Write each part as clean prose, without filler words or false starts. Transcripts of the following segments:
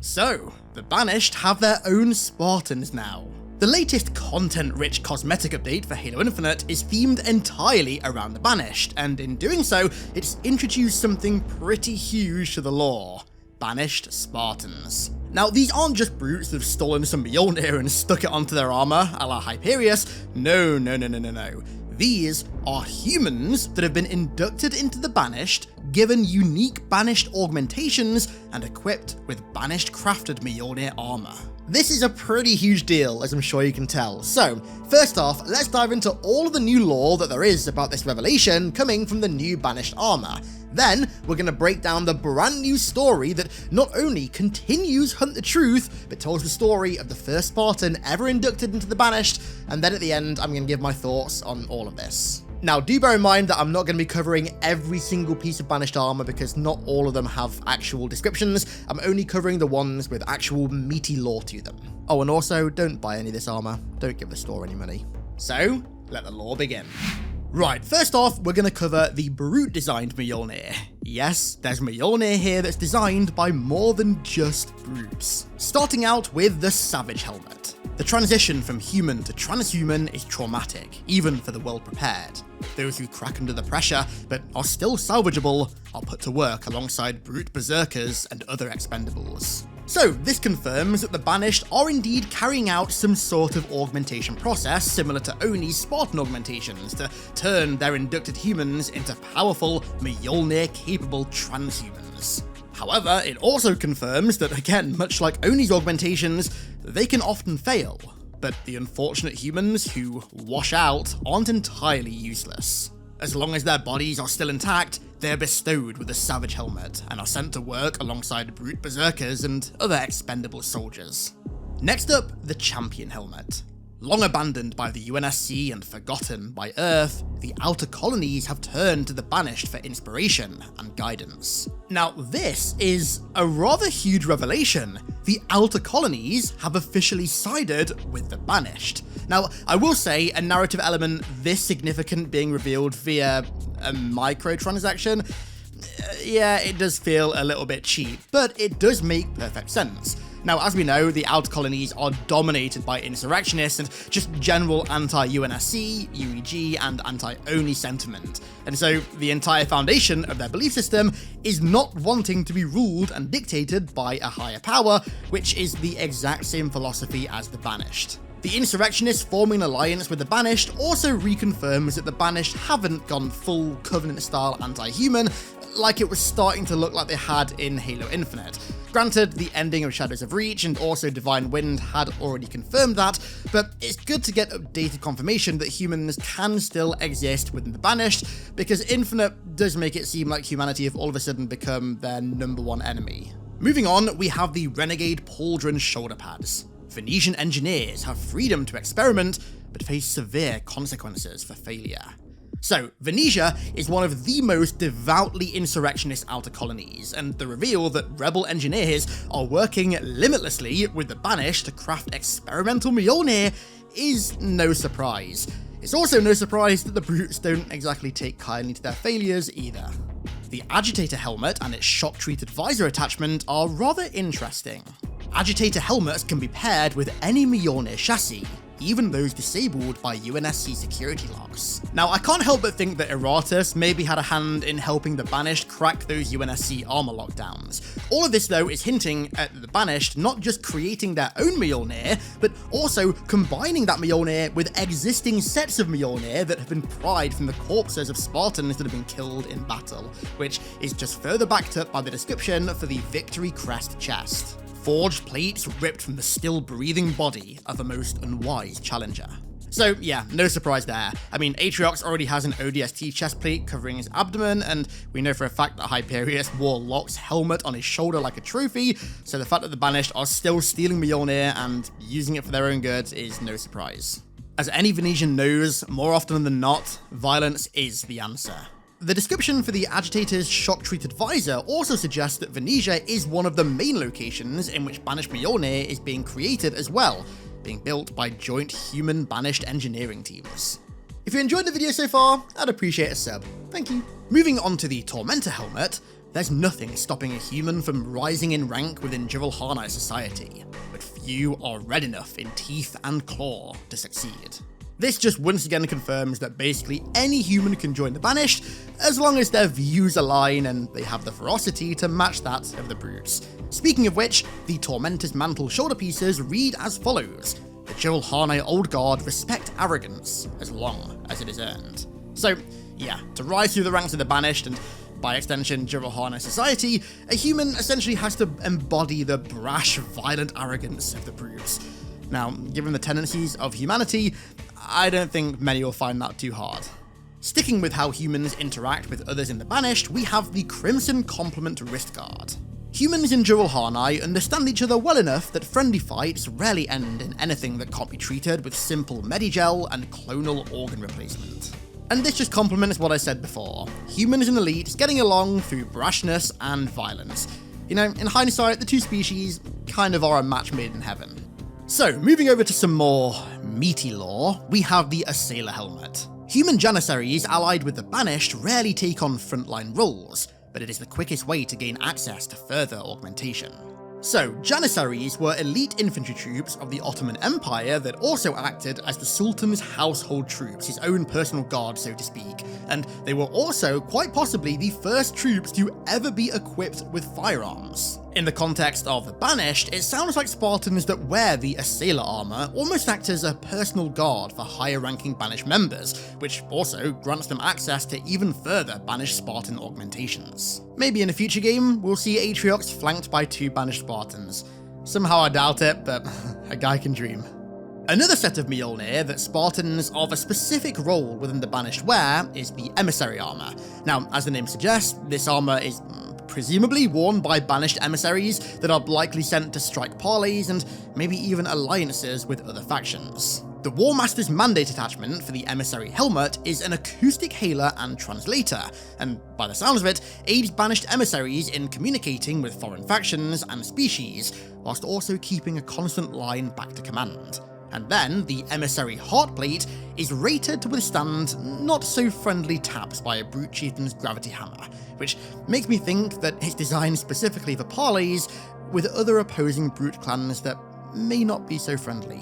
So, the Banished have their own Spartans now. The latest content-rich cosmetic update for Halo Infinite is themed entirely around the Banished, and in doing so, it's introduced something pretty huge to the lore: Banished Spartans. Now, these aren't just brutes that have stolen some Mjolnir and stuck it onto their armor, a la Hyperius. No. These are humans that have been inducted into the Banished, given unique Banished augmentations, and equipped with Banished crafted Mjolnir armor. This is a pretty huge deal, as I'm sure you can tell. So, first off, let's dive into all of the new lore that there is about this revelation coming from the new Banished armor. Then, we're going to break down the brand new story that not only continues Hunt the Truth, but tells the story of the first Spartan ever inducted into the Banished, and then at the end, I'm going to give my thoughts on all of this. Now, do bear in mind that I'm not going to be covering every single piece of Banished armor because not all of them have actual descriptions. I'm only covering the ones with actual meaty lore to them. Oh, and also, don't buy any of this armor. Don't give the store any money. So, let the lore begin. Right, first off, we're going to cover the brute-designed Mjolnir. Yes, there's Mjolnir here that's designed by more than just brutes. Starting out with the Savage Helmet. The transition from human to transhuman is traumatic, even for the well-prepared. Those who crack under the pressure, but are still salvageable, are put to work alongside brute berserkers and other expendables. So, this confirms that the Banished are indeed carrying out some sort of augmentation process similar to Oni's Spartan augmentations to turn their inducted humans into powerful, Mjolnir-capable transhumans. However, it also confirms that, again, much like Oni's augmentations, they can often fail, but the unfortunate humans who wash out aren't entirely useless. As long as their bodies are still intact, they are bestowed with a Savage Helmet and are sent to work alongside brute berserkers and other expendable soldiers. Next up, the Champion Helmet. Long abandoned by the UNSC and forgotten by Earth, the Outer Colonies have turned to the Banished for inspiration and guidance. Now, this is a rather huge revelation. The Outer Colonies have officially sided with the Banished. Now, I will say a narrative element this significant being revealed via a microtransaction, yeah, it does feel a little bit cheap, but it does make perfect sense. Now, as we know, the Outer Colonies are dominated by insurrectionists and just general anti-UNSC, UEG, and anti-Oni sentiment. And so the entire foundation of their belief system is not wanting to be ruled and dictated by a higher power, which is the exact same philosophy as the Banished. The insurrectionists forming an alliance with the Banished also reconfirms that the Banished haven't gone full Covenant-style anti-human, like it was starting to look like they had in Halo Infinite. Granted, the ending of Shadows of Reach and also Divine Wind had already confirmed that, but it's good to get updated confirmation that humans can still exist within the Banished, because Infinite does make it seem like humanity have all of a sudden become their #1 enemy. Moving on, we have the Renegade Pauldron shoulder pads. Venetian engineers have freedom to experiment, but face severe consequences for failure. So, Venetia is one of the most devoutly insurrectionist Outer Colonies, and the reveal that rebel engineers are working limitlessly with the Banished to craft experimental Mjolnir is no surprise. It's also no surprise that the brutes don't exactly take kindly to their failures either. The Agitator helmet and its shock-treated visor attachment are rather interesting. Agitator helmets can be paired with any Mjolnir chassis, even those disabled by UNSC security locks. Now, I can't help but think that Eratus maybe had a hand in helping the Banished crack those UNSC armor lockdowns. All of this, though, is hinting at the Banished not just creating their own Mjolnir, but also combining that Mjolnir with existing sets of Mjolnir that have been pried from the corpses of Spartans that have been killed in battle, which is just further backed up by the description for the Victory Crest chest. Forged plates ripped from the still-breathing body of a most unwise challenger. So yeah, no surprise there. I mean, Atriox already has an ODST chestplate covering his abdomen, and we know for a fact that Hyperius wore Locke's helmet on his shoulder like a trophy, so the fact that the Banished are still stealing Mjolnir and using it for their own good is no surprise. As any Venetian knows, more often than not, violence is the answer. The description for the Agitator's shock-treated visor also suggests that Venetia is one of the main locations in which Banished Mjolnir is being created as well, being built by joint human-Banished engineering teams. If you enjoyed the video so far, I'd appreciate a sub. Thank you. Moving on to the Tormentor helmet, There's nothing stopping a human from rising in rank within GRAVEMINDS society, but few are red enough in teeth and claw to succeed. This just once again confirms that basically any human can join the Banished, as long as their views align and they have the ferocity to match that of the brutes. Speaking of which, the Tormentor's mantle shoulder pieces read as follows: "The GRAVEMINDS Old Guard respect arrogance as long as it is earned." So yeah, to rise through the ranks of the Banished, and by extension GRAVEMINDS society, a human essentially has to embody the brash, violent arrogance of the brutes. Now, given the tendencies of humanity, I don't think many will find that too hard. Sticking with how humans interact with others in the Banished, we have the Crimson Complement Wrist Guard. Humans in GRAVEMINDS understand each other well enough that friendly fights rarely end in anything that can't be treated with simple Medigel and clonal organ replacement. And this just complements what I said before. Humans and elites getting along through brashness and violence. You know, in hindsight, the two species kind of are a match made in heaven. So, moving over to some more meaty lore, we have the Assailer Helmet. Human Janissaries allied with the Banished rarely take on frontline roles, but it is the quickest way to gain access to further augmentation. So, Janissaries were elite infantry troops of the Ottoman Empire that also acted as the Sultan's household troops, his own personal guard, so to speak, and they were also, quite possibly, the first troops to ever be equipped with firearms. In the context of the Banished, it sounds like Spartans that wear the Assailer armor almost act as a personal guard for higher-ranking Banished members, which also grants them access to even further Banished Spartan augmentations. Maybe in a future game, we'll see Atriox flanked by 2 Banished Spartans. Somehow I doubt it, but a guy can dream. Another set of Mjolnir that Spartans of a specific role within the Banished wear is the Emissary armor. Now, as the name suggests, this armor is presumably worn by Banished emissaries that are likely sent to strike parleys and maybe even alliances with other factions. The War Master's Mandate attachment for the Emissary helmet is an acoustic hailer and translator, and by the sounds of it, aids Banished emissaries in communicating with foreign factions and species, whilst also keeping a constant line back to command. And then, the Emissary Heartplate is rated to withstand not-so-friendly taps by a Brute Chieftain's Gravity Hammer, which makes me think that it's designed specifically for parleys with other opposing Brute clans that may not be so friendly.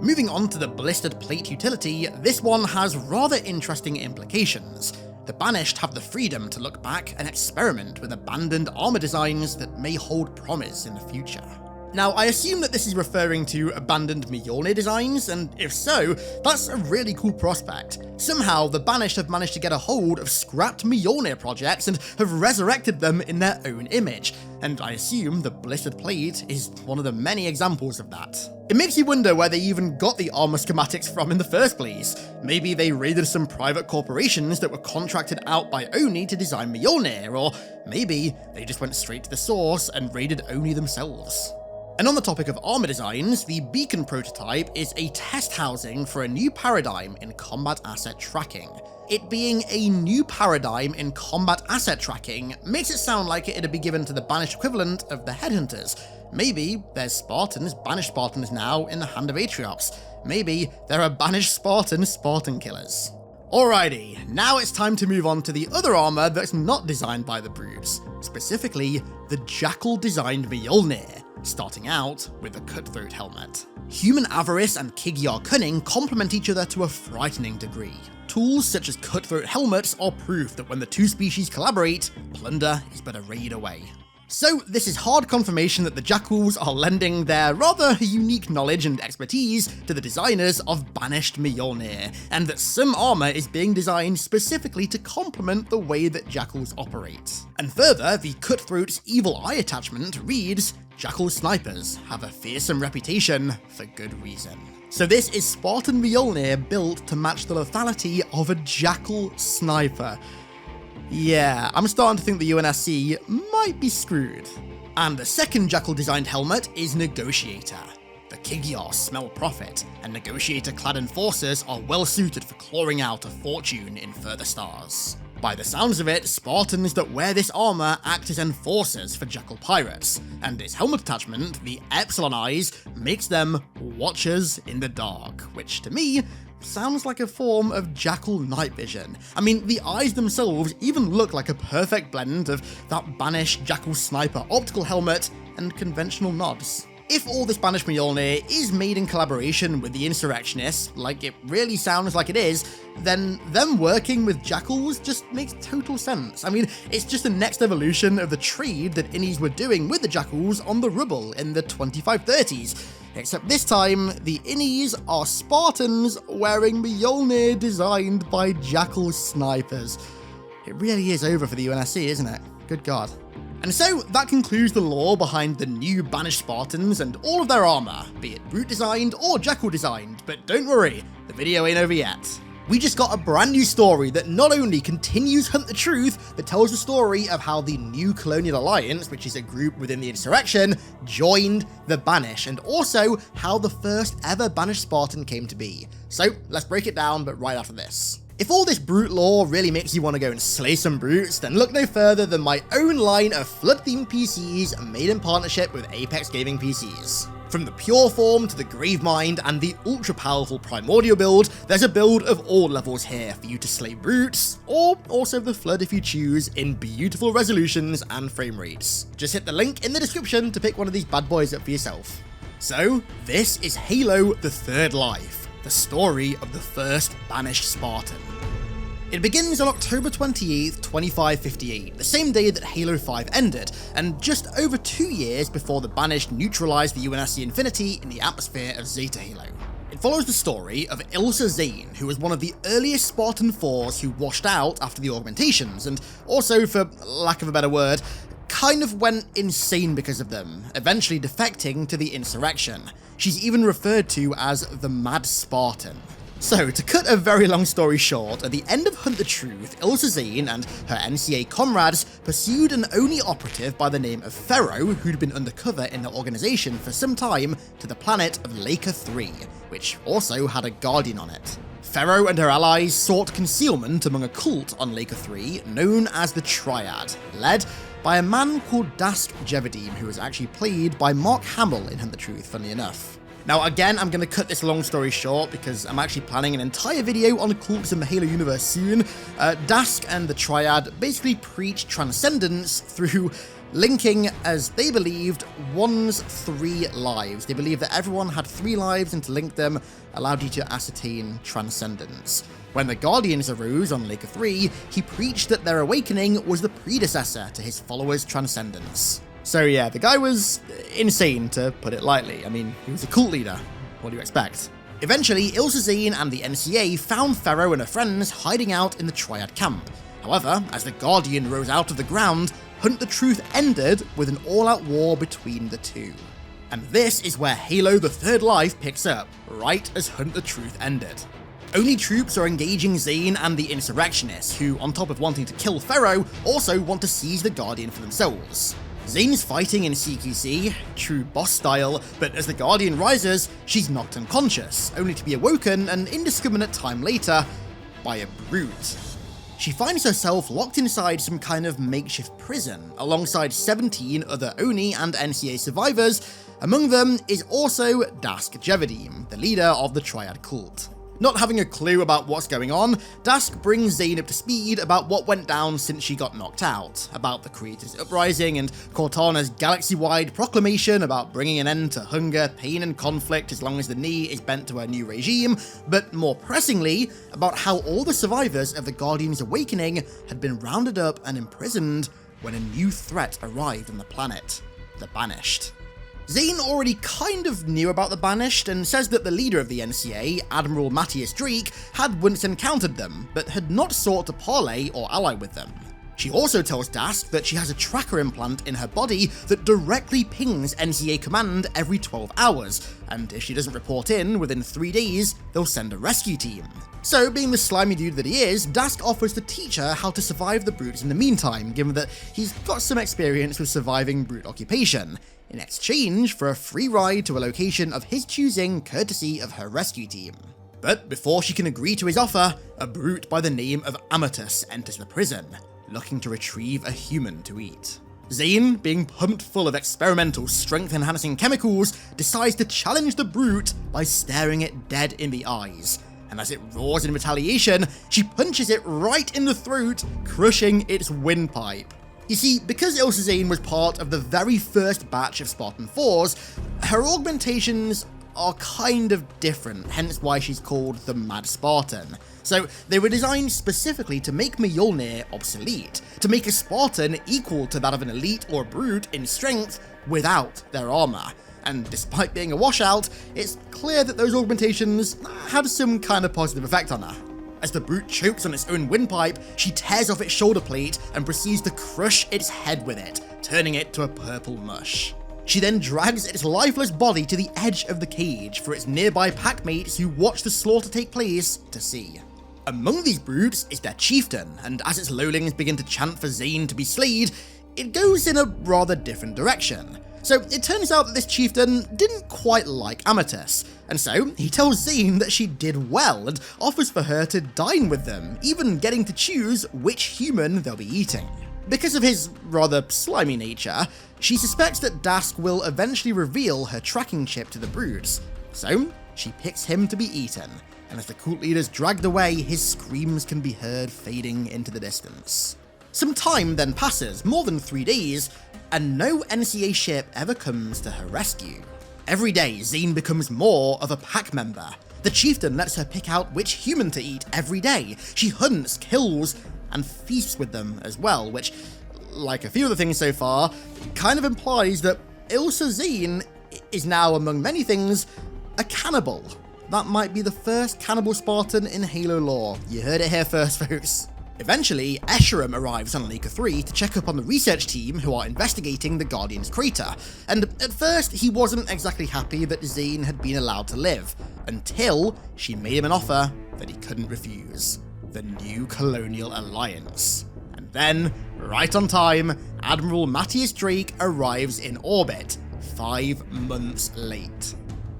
Moving on to the Blistered Plate utility, this one has rather interesting implications. The Banished have the freedom to look back and experiment with abandoned armor designs that may hold promise in the future. Now, I assume that this is referring to abandoned Mjolnir designs, and if so, that's a really cool prospect. Somehow, the Banished have managed to get a hold of scrapped Mjolnir projects and have resurrected them in their own image, and I assume the Blistered Plate is one of the many examples of that. It makes you wonder where they even got the armor schematics from in the first place. Maybe they raided some private corporations that were contracted out by Oni to design Mjolnir, or maybe they just went straight to the source and raided Oni themselves. And on the topic of armor designs, the Beacon prototype is a test housing for a new paradigm in combat asset tracking. It being a new paradigm in combat asset tracking makes it sound like it'd be given to the Banished equivalent of the Headhunters. Maybe there's Spartans, Banished Spartans now in the hand of Atriox. Maybe there are Banished Spartan killers. Alrighty, now it's time to move on to the other armor that's not designed by the Brutes, specifically the Jackal-designed Mjolnir, starting out with the Cutthroat Helmet. Human avarice and Kig-Yar cunning complement each other to a frightening degree. Tools such as Cutthroat helmets are proof that when the two species collaborate, plunder is but a raid away. So this is hard confirmation that the Jackals are lending their rather unique knowledge and expertise to the designers of Banished Mjolnir, and that some armor is being designed specifically to complement the way that Jackals operate. And further, the Cutthroat's Evil Eye attachment reads, "Jackal snipers have a fearsome reputation for good reason." So this is Spartan Mjolnir built to match the lethality of a Jackal sniper. Yeah, I'm starting to think the UNSC might be screwed. And the second Jackal-designed helmet is Negotiator. The Kig-Yar smell profit, and Negotiator-clad enforcers are well suited for clawing out a fortune in further stars. By the sounds of it, Spartans that wear this armor act as enforcers for Jackal pirates, and its helmet attachment, the Epsilon Eyes, makes them Watchers in the Dark, which to me sounds like a form of jackal night vision. I mean, the eyes themselves even look like a perfect blend of that banished jackal sniper optical helmet and conventional nods. If all this banished Mjolnir is made in collaboration with the insurrectionists, like it really sounds like it is, then them working with jackals just makes total sense. I mean, it's just the next evolution of the trade that innies were doing with the jackals on the rubble in the 2530s. Except this time, the innies are Spartans wearing Mjolnir designed by jackal snipers. It really is over for the UNSC, isn't it? Good God. And so that concludes the lore behind the new banished Spartans and all of their armor, be it brute designed or jackal designed, but don't worry, the video ain't over yet. We just got a brand new story that not only continues Hunt the Truth, but tells the story of how the New Colonial Alliance, which is a group within the insurrection, joined the Banished, and also how the first ever banished Spartan came to be. So let's break it down, but right after this. If all this brute lore really makes you want to go and slay some brutes, then look no further than my own line of flood-themed PCs made in partnership with Apex Gaming PCs. From the pure form to the Gravemind and the ultra-powerful Primordial build, there's a build of all levels here for you to slay brutes, or also the Flood if you choose, in beautiful resolutions and frame rates. Just hit the link in the description to pick one of these bad boys up for yourself. So, this is Halo: The Third Life, the story of the first banished Spartan. It begins on October 28th, 2558, the same day that Halo 5 ended, and just over 2 years before the Banished neutralized the UNSC Infinity in the atmosphere of Zeta Halo. It follows the story of Ilsa Zane, who was one of the earliest Spartan 4s who washed out after the augmentations, and also, for lack of a better word, kind of went insane because of them, eventually defecting to the insurrection. She's even referred to as the Mad Spartan. So, to cut a very long story short, at the end of Hunt the Truth, Ilsa Zane and her NCA comrades pursued an Oni operative by the name of Pharaoh, who'd been undercover in their organization for some time, to the planet of Laker 3, which also had a Guardian on it. Pharaoh and her allies sought concealment among a cult on Laker 3 known as the Triad, led by a man called Dask Jevadim, who was actually played by Mark Hamill in Hunt the Truth, funnily enough. Now again, I'm going to cut this long story short because I'm actually planning an entire video on cults in the Halo universe soon. Dask and the Triad basically preach transcendence through linking, as they believed, one's 3 lives. They believed that everyone had 3 lives, and to link them allowed you to ascertain transcendence. When the Guardians arose on Laker 3, he preached that their awakening was the predecessor to his followers' transcendence. So yeah, the guy was insane, to put it lightly. I mean, he was a cult leader. What do you expect? Eventually, Ilsa Zane and the NCA found Pharaoh and her friends hiding out in the Triad camp. However, as the Guardian rose out of the ground, Hunt the Truth ended with an all-out war between the two. And this is where Halo: The Third Life picks up, right as Hunt the Truth ended. Oni troops are engaging Zane and the insurrectionists, who, on top of wanting to kill Pharaoh, also want to seize the Guardian for themselves. Zane's fighting in CQC, true boss style, but as the Guardian rises, she's knocked unconscious, only to be awoken an indiscriminate time later by a brute. She finds herself locked inside some kind of makeshift prison, alongside 17 other Oni and NCA survivors. Among them is also Dask Jevadim, the leader of the Triad cult. Not having a clue about what's going on, Dask brings Zane up to speed about what went down since she got knocked out, about the Creators' Uprising and Cortana's galaxy-wide proclamation about bringing an end to hunger, pain and conflict as long as the knee is bent to her new regime, but more pressingly, about how all the survivors of the Guardian's awakening had been rounded up and imprisoned when a new threat arrived on the planet, the Banished. Zane already kind of knew about the Banished and says that the leader of the NCA, Admiral Matthias Drake, had once encountered them, but had not sought to parley or ally with them. She also tells Dask that she has a tracker implant in her body that directly pings NCA command every 12 hours, and if she doesn't report in within 3 days, they'll send a rescue team. So, being the slimy dude that he is, Dask offers to teach her how to survive the brutes in the meantime, given that he's got some experience with surviving brute occupation, in exchange for a free ride to a location of his choosing courtesy of her rescue team. But before she can agree to his offer, a brute by the name of Amatus enters the prison, looking to retrieve a human to eat. Zane, being pumped full of experimental strength-enhancing chemicals, decides to challenge the brute by staring it dead in the eyes, and as it roars in retaliation, she punches it right in the throat, crushing its windpipe. You see, because Ilsa Zane was part of the very first batch of Spartan 4s, her augmentations are kind of different, hence why she's called the Mad Spartan. So they were designed specifically to make MJOLNIR obsolete, to make a Spartan equal to that of an elite or a brute in strength without their armor. And despite being a washout, it's clear that those augmentations had some kind of positive effect on her. As the brute chokes on its own windpipe, she tears off its shoulder plate and proceeds to crush its head with it, turning it to a purple mush. She then drags its lifeless body to the edge of the cage for its nearby packmates who watch the slaughter take place to see. Among these brutes is their chieftain, and as its lowlings begin to chant for Zane to be slayed, it goes in a rather different direction. So it turns out that this chieftain didn't quite like Amatus, and so he tells Zane that she did well and offers for her to dine with them, even getting to choose which human they'll be eating. Because of his rather slimy nature, she suspects that Dask will eventually reveal her tracking chip to the brutes, so she picks him to be eaten, and as the cult leaders dragged away, his screams can be heard fading into the distance. Some time then passes, more than 3 days, and no NCA ship ever comes to her rescue. Every day, Zane becomes more of a pack member. The chieftain lets her pick out which human to eat every day. She hunts, kills, and feasts with them as well, which, like a few of the things so far, kind of implies that Ilsa Zane is now, among many things, a cannibal. That might be the first cannibal Spartan in Halo lore. You heard it here first, folks. Eventually, Escharum arrives on Aleka 3 to check up on the research team who are investigating the Guardian's crater, and at first he wasn't exactly happy that Zane had been allowed to live, until she made him an offer that he couldn't refuse: the New Colonial Alliance. And then, right on time, Admiral Matthias Drake arrives in orbit, 5 months late.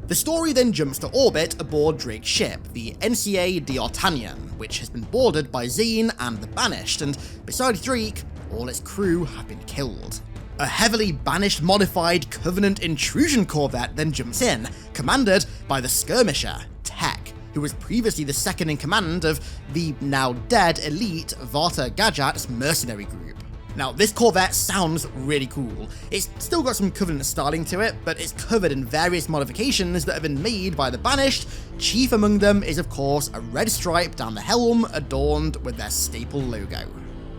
The story then jumps to orbit aboard Drake's ship, the NCA D'Artagnan, which has been boarded by Zane and the Banished, and besides Drake, all its crew have been killed. A heavily Banished modified Covenant intrusion corvette then jumps in, commanded by the skirmisher, Tech, who was previously the second in command of the now dead elite Vajra Gajat's mercenary group. Now, this corvette sounds really cool. It's still got some Covenant styling to it, but it's covered in various modifications that have been made by the Banished. Chief among them is, of course, a red stripe down the helm adorned with their staple logo.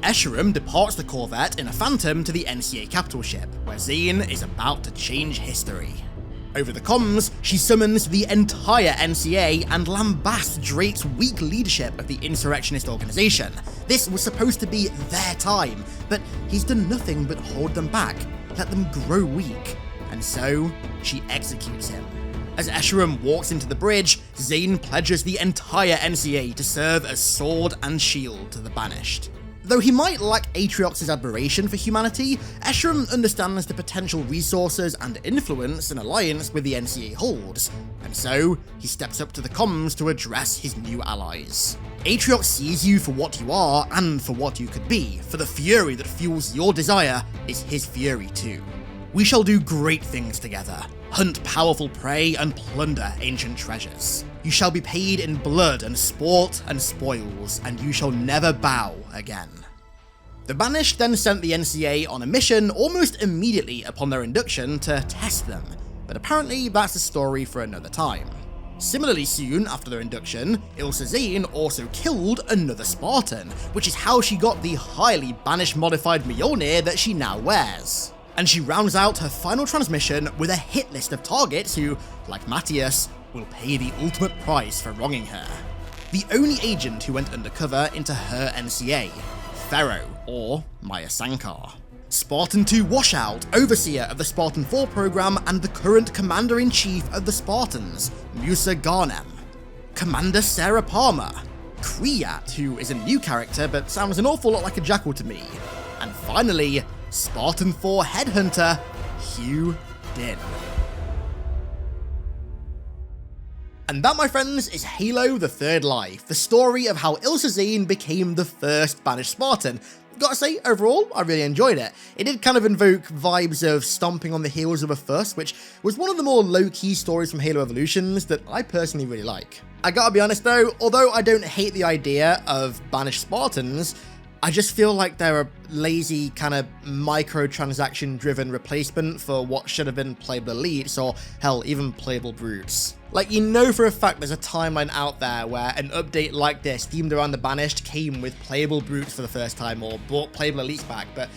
Escharum departs the corvette in a Phantom to the NCA capital ship, where Zane is about to change history. Over the comms, she summons the entire NCA and lambasts Drake's weak leadership of the insurrectionist organization. This was supposed to be their time, but he's done nothing but hold them back, let them grow weak, and so she executes him. As Escharum walks into the bridge, Zane pledges the entire NCA to serve as sword and shield to the Banished. Though he might lack Atriox's admiration for humanity, Escharum understands the potential resources and influence an alliance with the NCA holds, and so he steps up to the comms to address his new allies. Atriox sees you for what you are and for what you could be, for the fury that fuels your desire is his fury too. We shall do great things together, hunt powerful prey and plunder ancient treasures. You shall be paid in blood and sport and spoils, and you shall never bow again. The Banished then sent the NCA on a mission almost immediately upon their induction to test them, but apparently that's a story for another time. Similarly soon after their induction, Ilsa Zane also killed another Spartan, which is how she got the highly Banished modified Mjolnir that she now wears. And she rounds out her final transmission with a hit list of targets who, like Matthias, will pay the ultimate price for wronging her. The only agent who went undercover into her NCA, Pharaoh, or Maya Sankar. Spartan 2 washout, overseer of the Spartan 4 program and the current commander-in-chief of the Spartans, Musa Ghanem. Commander Sarah Palmer. Kriyat, who is a new character but sounds an awful lot like a jackal to me. And finally, Spartan 4 headhunter, Hugh Din. And that, my friends, is Halo: The Third Life, the story of how Ilsa Zane became the first Banished Spartan. gotta say, overall, I really enjoyed it. It did kind of invoke vibes of stomping on the heels of a FIRST, which was one of the more low-key stories from Halo Evolutions that I personally really like. I gotta be honest though, although I don't hate the idea of Banished Spartans, I just feel like they're a lazy, kind of microtransaction-driven replacement for what should have been playable elites, or hell, even playable brutes. Like, you know for a fact there's a timeline out there where an update like this, themed around the Banished, came with playable brutes for the first time, or brought playable elites back, but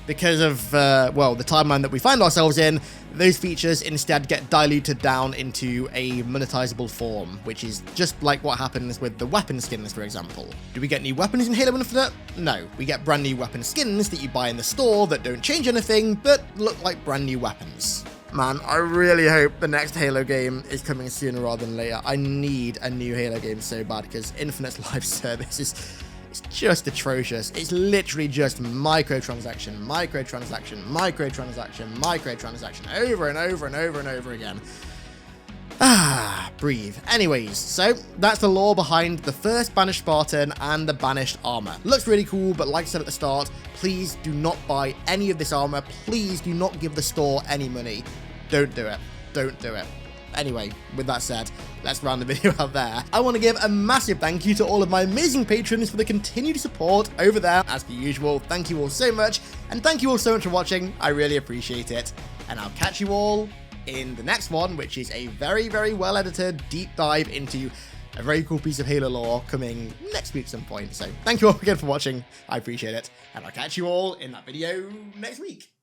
because of, well, the timeline that we find ourselves in, those features instead get diluted down into a monetizable form, which is just like what happens with the weapon skins, for example. Do we get new weapons in Halo Infinite? No. We get brand new weapon skins that you buy in the store that don't change anything, but look like brand new weapons. Man, I really hope the next Halo game is coming sooner rather than later. I need a new Halo game so bad, because Infinite's live service is... it's just atrocious. It's literally just microtransaction, over and over and over and over again. Breathe. Anyways, so that's the lore behind the first Banished Spartan and the Banished armor. Looks really cool, but like I said at the start, please do not buy any of this armor. Please do not give the store any money. Don't do it. Don't do it. Anyway, with that said, let's round the video out there. I want to give a massive thank you to all of my amazing patrons for the continued support over there. As per usual, thank you all so much, and thank you all so much for watching. I really appreciate it, and I'll catch you all in the next one, which is a very, very well-edited deep dive into a very cool piece of Halo lore coming next week at some point. So thank you all again for watching. I appreciate it, and I'll catch you all in that video next week.